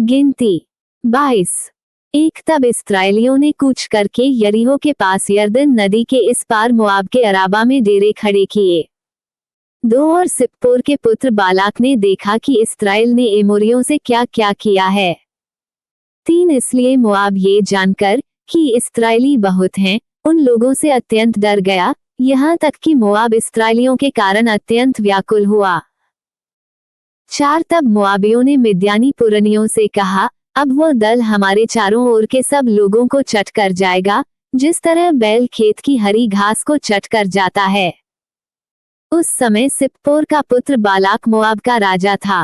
गिनती 22। एक तब इस्राएलियों ने कूच करके यरीहो के पास यरदन नदी के इस पार मोआब के अराबा में डेरे खड़े किए। 2 और सिप्पोर के पुत्र बालाक ने देखा कि इस्राएल ने एमोरियों से क्या क्या किया है। 3 इसलिए मोआब ये जानकर कि इस्राएली बहुत हैं, उन लोगों से अत्यंत डर गया, यहाँ तक कि मोआब इस्राएलियों के कारण अत्यंत व्याकुल हुआ। 4 तब मोआबियों ने मिद्यानी पुरनियों से कहा, अब वो दल हमारे चारों ओर के सब लोगों को चट कर जाएगा, जिस तरह बैल खेत की हरी घास को चट कर जाता है। उस समय सिप्पोर का पुत्र बालाक मोआब का राजा था।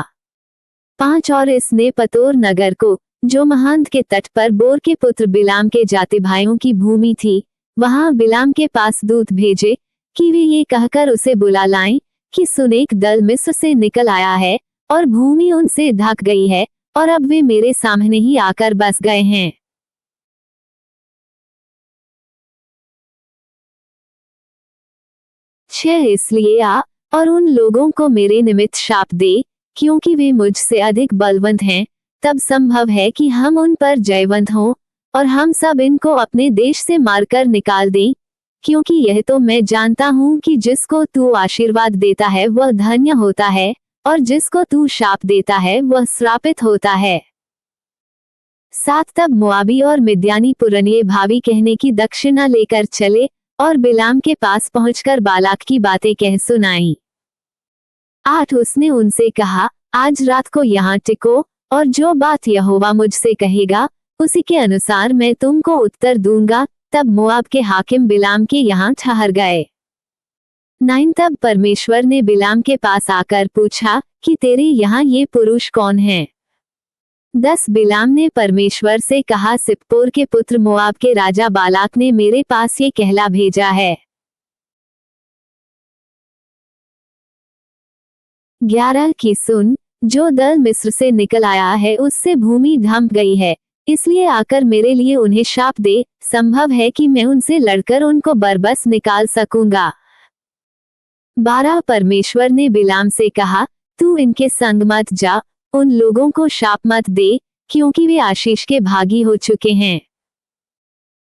5 और इसने पतोर नगर को, जो महांत के तट पर बोर के पुत्र बिलाम के जाति भाइयों की भूमि थी, वहां बिलाम के पास दूत भेजे कि वे ये कहकर उसे बुला लाएं कि सुन, एक दल मिस्र से निकल आया है और भूमि उनसे ढक गई है और अब वे मेरे सामने ही आकर बस गए हैं। 6 इसलिए आ और उन लोगों को मेरे निमित्त शाप दे, क्योंकि वे मुझसे अधिक बलवंत हैं, तब संभव है कि हम उन पर जयवंत हों और हम सब इनको अपने देश से मारकर निकाल दें, क्योंकि यह तो मैं जानता हूं कि जिसको तू आशीर्वाद देता है वह धन्य होता है और जिसको तू शाप देता है वह श्रापित होता है। 7 तब मोआबी और मिद्यानी पुरनिये भावी कहने की दक्षिणा लेकर चले और बिलाम के पास पहुंचकर बालाक की बातें कह सुनाई। 8 उसने उनसे कहा, आज रात को यहाँ टिको और जो बात यहोवा मुझसे कहेगा उसी के अनुसार मैं तुमको उत्तर दूंगा। तब मोआब के हाकिम बिलाम के यहाँ ठहर गए। 9 तब परमेश्वर ने बिलाम के पास आकर पूछा कि तेरे यहाँ ये पुरुष कौन हैं? 10 बिलाम ने परमेश्वर से कहा, सिप्पोर के पुत्र मोआब के राजा बालाक ने मेरे पास ये कहला भेजा है। 11 की सुन, जो दल मिस्र से निकल आया है उससे भूमि ढंप गई है, इसलिए आकर मेरे लिए उन्हें शाप दे, संभव है कि मैं उनसे लड़कर उनको बरबस निकाल सकूंगा। 12 परमेश्वर ने बिलाम से कहा, तू इनके संग मत जा, उन लोगों को शाप मत दे, क्योंकि वे आशीष के भागी हो चुके हैं।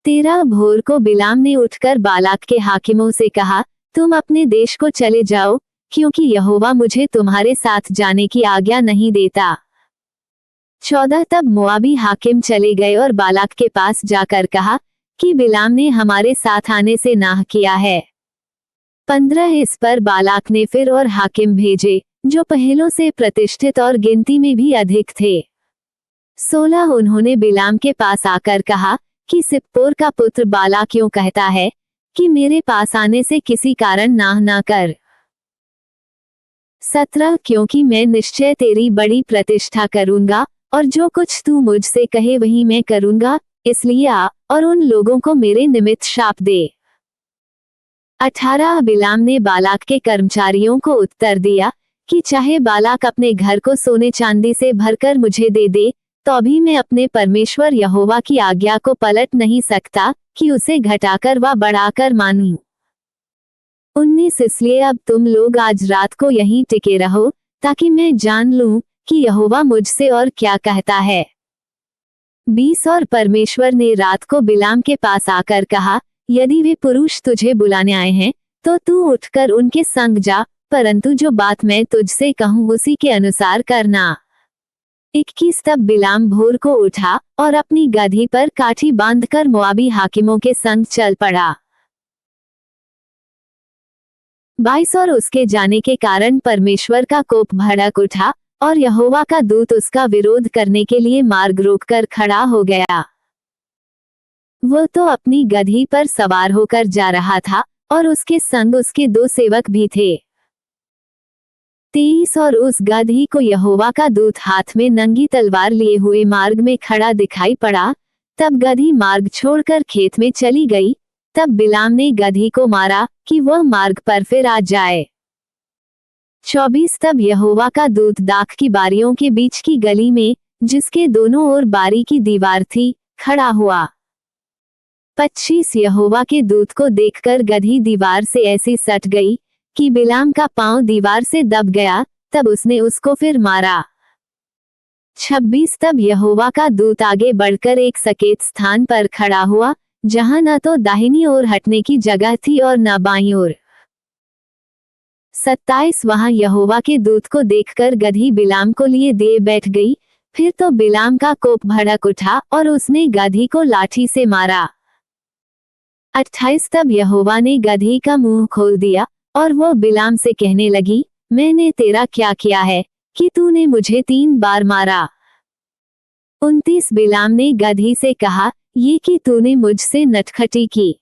13 भोर को बिलाम ने उठकर बालाक के हाकिमों से कहा, तुम अपने देश को चले जाओ, क्योंकि यहोवा मुझे तुम्हारे साथ जाने की आज्ञा नहीं देता। 14 तब मोआबी हाकिम चले गए और बालाक के पास जाकर कहा कि बिलाम ने हमारे साथ आने से नाह किया है। 15 इस पर बालाक ने फिर और हाकिम भेजे, जो पहलों से प्रतिष्ठित और गिनती में भी अधिक थे। 16 उन्होंने बिलाम के पास आकर कहा कि सिप्पोर का पुत्र बालाक क्यों कहता है कि मेरे पास आने से किसी कारण नाह ना कर। 17 क्योंकि मैं निश्चय तेरी बड़ी प्रतिष्ठा करूंगा और जो कुछ तू मुझसे कहे वही मैं करूंगा, इसलिए आ और उन लोगों को मेरे निमित्त शाप दे। 18 बिलाम ने बालाक के कर्मचारियों को उत्तर दिया कि चाहे बालाक अपने घर को सोने चांदी से भरकर मुझे दे दे, तो भी मैं अपने परमेश्वर यहोवा की आज्ञा को पलट नहीं सकता कि उसे घटाकर व बढ़ाकर मानूं। 19 इसलिए अब तुम लोग आज रात को यहीं टिके रहो, ताकि मैं जान लूं कि यहोवा मुझसे और क्या कहता है। 20 और परमेश्वर ने रात को बिलाम के पास आकर कहा, यदि वे पुरुष तुझे बुलाने आए हैं तो तू उठकर उनके संग जा, परंतु जो बात मैं तुझसे कहूँ उसी के अनुसार करना। 21 तब बिलाम भोर को उठा और अपनी गदही पर काठी बांधकर मोआबी हाकिमों के संग चल पड़ा। 22 और उसके जाने के कारण परमेश्वर का कोप भड़क उठा और यहोवा का दूत उसका विरोध करने के लिए मार्ग रोककर खड़ा हो गया। वो तो अपनी गदही पर सवार होकर जा रहा था और उसके संग उसके 2 सेवक भी थे। 23 और उस गदही को यहोवा का दूत हाथ में नंगी तलवार लिए हुए मार्ग में खड़ा दिखाई पड़ा। तब गदही मार्ग छोड़कर खेत में चली गई। तब बिलाम ने गदही को मारा कि वह मार्ग पर फिर आ जाए। 24 तब यहोवा का दूत दाख की बारियों के बीच की गली में, जिसके दोनों ओर बारी की दीवार थी, खड़ा हुआ। 25 यहोवा के दूत को देखकर गदही दीवार से ऐसी सट गई कि बिलाम का पांव दीवार से दब गया। तब उसने उसको फिर मारा। 26 तब यहोवा का दूत आगे बढ़कर एक सकेत स्थान पर खड़ा हुआ, जहां न तो दाहिनी ओर हटने की जगह थी और न बाईं ओर। 27 वहां यहोवा के दूत को देखकर गदही बिलाम को लिए दे बैठ गई। फिर तो बिलाम का कोप भड़क उठा और उसने गदही को लाठी से मारा। 28 तब यहोवा ने गदही का मुंह खोल दिया और वो बिलाम से कहने लगी, मैंने तेरा क्या किया है कि तूने मुझे 3 बार मारा। 29 बिलाम ने गदही से कहा, ये कि तूने मुझसे नटखटी की।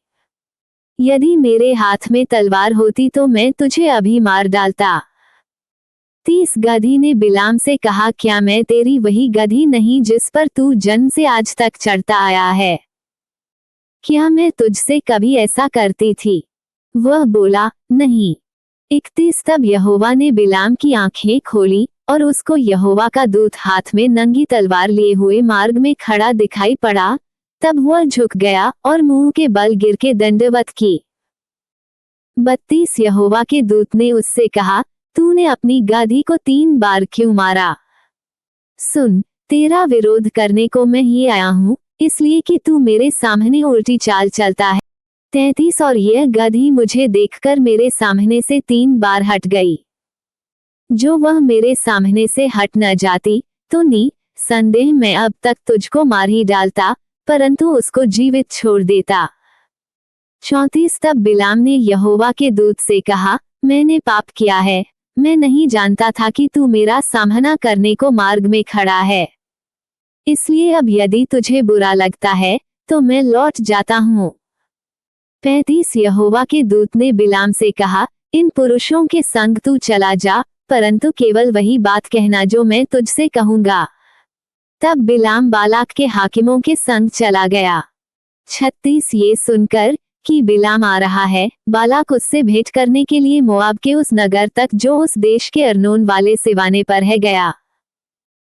यदि मेरे हाथ में तलवार होती तो मैं तुझे अभी मार डालता। 30 गदही ने बिलाम से कहा, क्या मैं तेरी वही गदही नहीं जिस पर तू जन्म से आज तक चढ़ता आया है? क्या मैं तुझसे कभी ऐसा करती थी? वह बोला, नहीं। 31 तब यहोवा ने बिलाम की आंखें खोली और उसको यहोवा का दूत हाथ में नंगी तलवार लिए हुए मार्ग में खड़ा दिखाई पड़ा। तब वह झुक गया और मुंह के बल गिर के दंडवत की। 32 यहोवा के दूत ने उससे कहा, तूने अपनी गदही को 3 बार क्यों मारा? सुन, तेरा विरोध करने को मैं ही आया हूँ, इसलिए कि तू मेरे सामने उल्टी चाल चलता है। 33 और यह गदही मुझे देखकर मेरे सामने से 3 बार हट गई। जो वह मेरे सामने से हट न जाती तो संदेह मैं अब तक तुझको मार ही डालता, परंतु उसको जीवित छोड़ देता। 34 तब बिलाम ने यहोवा के दूत से कहा, मैंने पाप किया है, मैं नहीं जानता था कि तू मेरा सामना करने को मार्ग में खड़ा है। इसलिए अब यदि तुझे बुरा लगता है तो मैं लौट जाता हूँ। 35 यहोवा के दूत ने बिलाम से कहा, इन पुरुषों के संग तू चला जा, परंतु केवल वही बात कहना जो मैं तुझसे कहूंगा। तब बिलाम बालाक के हाकिमों के संग चला गया। 36 ये सुनकर कि बिलाम आ रहा है, बालाक उससे भेंट करने के लिए मोआब के उस नगर तक जो उस देश के अर्नोन वाले सिवाने पर है गया।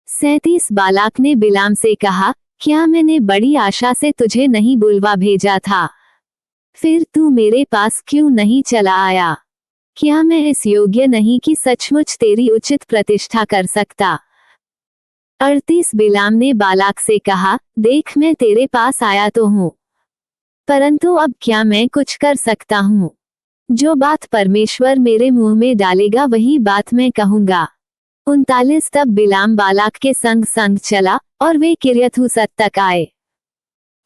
37 बालाक ने बिलाम से कहा, क्या मैंने बड़ी आशा से तुझे नहीं बुलवा भेजा था? फिर तू मेरे पास क्यों नहीं चला आया? क्या मैं इस योग्य नहीं कि सचमुच तेरी उचित प्रतिष्ठा कर सकता? 38 बिलाम ने बालाक से कहा, देख मैं तेरे पास आया तो हूँ, परंतु अब क्या मैं कुछ कर सकता हूँ? जो बात परमेश्वर मेरे मुंह में डालेगा वही बात मैं कहूंगा। 39 तब बिलाम बालाक के संग संग चला और वे किर्यथूसत तक आए।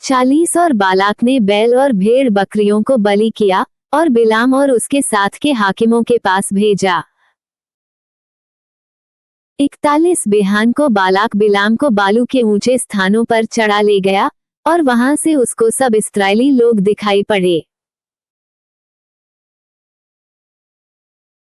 40 और बालाक ने बैल और भेड़ बकरियों को बलि किया और बिलाम और उसके साथ के हाकिमों के पास भेजा। 41 बिहान को बालाक बिलाम को बालू के ऊंचे स्थानों पर चढ़ा ले गया और वहां से उसको सब इस्राएली लोग दिखाई पड़े।